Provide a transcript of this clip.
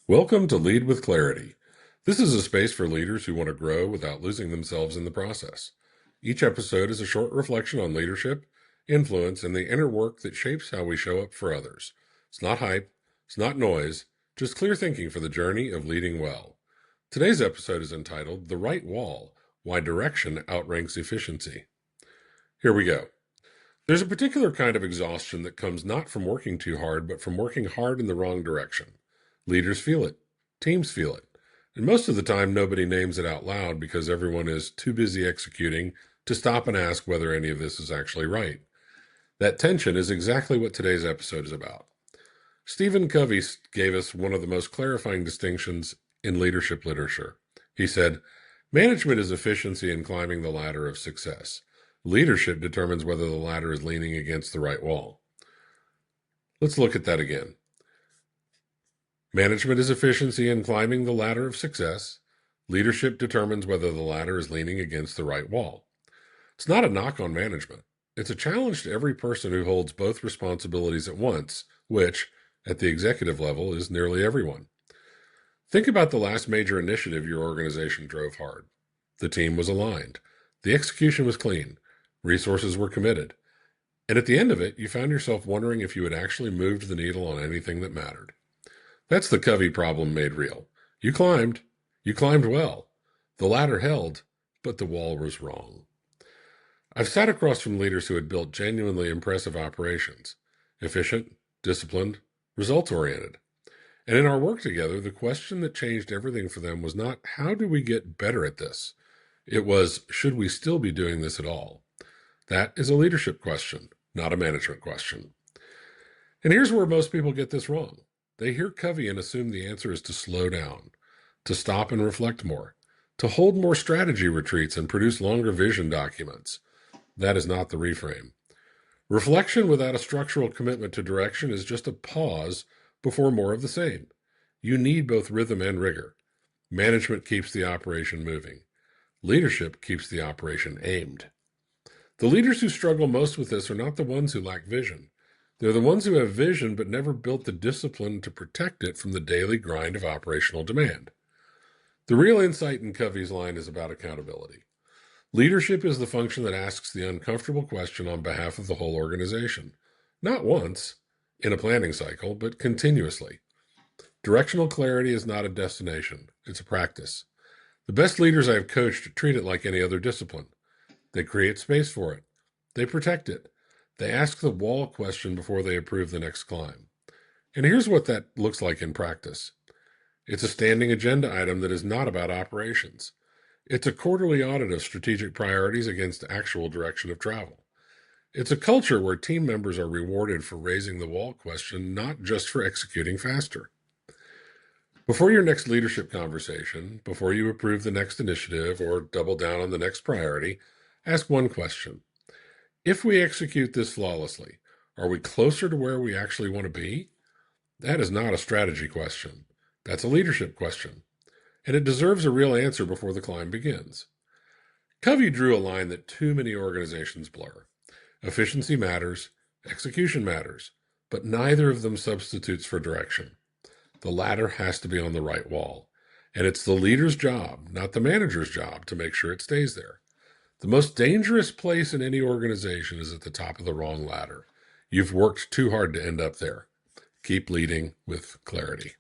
Welcome to Lead with Clarity. This is a space for leaders who want to grow without losing themselves in the process. Each episode is a short reflection on leadership, influence, and the inner work that shapes how we show up for others. It's not hype, it's not noise, just clear thinking for the journey of leading well. Today's episode is entitled The Right Wall: Why Direction Outranks Efficiency. Here we go. There's a particular kind of exhaustion that comes not from working too hard, but from working hard in the wrong direction. Leaders feel it. Teams feel it. And most of the time, nobody names it out loud because everyone is too busy executing to stop and ask whether any of this is actually right. That tension is exactly what today's episode is about. Stephen Covey gave us one of the most clarifying distinctions in leadership literature. He said, "Management is efficiency in climbing the ladder of success. Leadership determines whether the ladder is leaning against the right wall." Let's look at that again. Management is efficiency in climbing the ladder of success. Leadership determines whether the ladder is leaning against the right wall. It's not a knock on management. It's a challenge to every person who holds both responsibilities at once, which, at the executive level, is nearly everyone. Think about the last major initiative your organization drove hard. The team was aligned. The execution was clean. Resources were committed. And at the end of it, you found yourself wondering if you had actually moved the needle on anything that mattered. That's the Covey problem made real. You climbed well. The ladder held, but the wall was wrong. I've sat across from leaders who had built genuinely impressive operations, efficient, disciplined, results-oriented. And in our work together, the question that changed everything for them was not, how do we get better at this? It was, should we still be doing this at all? That is a leadership question, not a management question. And here's where most people get this wrong. They hear Covey and assume the answer is to slow down, to stop and reflect more, to hold more strategy retreats and produce longer vision documents. That is not the reframe. Reflection without a structural commitment to direction is just a pause before more of the same. You need both rhythm and rigor. Management keeps the operation moving. Leadership keeps the operation aimed. The leaders who struggle most with this are not the ones who lack vision. They're the ones who have vision but never built the discipline to protect it from the daily grind of operational demand. The real insight in Covey's line is about accountability. Leadership is the function that asks the uncomfortable question on behalf of the whole organization. Not once, in a planning cycle, but continuously. Directional clarity is not a destination. It's a practice. The best leaders I have coached treat it like any other discipline. They create space for it. They protect it. They ask the wall question before they approve the next climb. And here's what that looks like in practice. It's a standing agenda item that is not about operations. It's a quarterly audit of strategic priorities against actual direction of travel. It's a culture where team members are rewarded for raising the wall question, not just for executing faster. Before your next leadership conversation, before you approve the next initiative or double down on the next priority, ask one question. If we execute this flawlessly, are we closer to where we actually want to be? That is not a strategy question. That's a leadership question. And it deserves a real answer before the climb begins. Covey drew a line that too many organizations blur. Efficiency matters, execution matters, but neither of them substitutes for direction. The ladder has to be on the right wall. And it's the leader's job, not the manager's job, to make sure it stays there. The most dangerous place in any organization is at the top of the wrong ladder. You've worked too hard to end up there. Keep leading with clarity.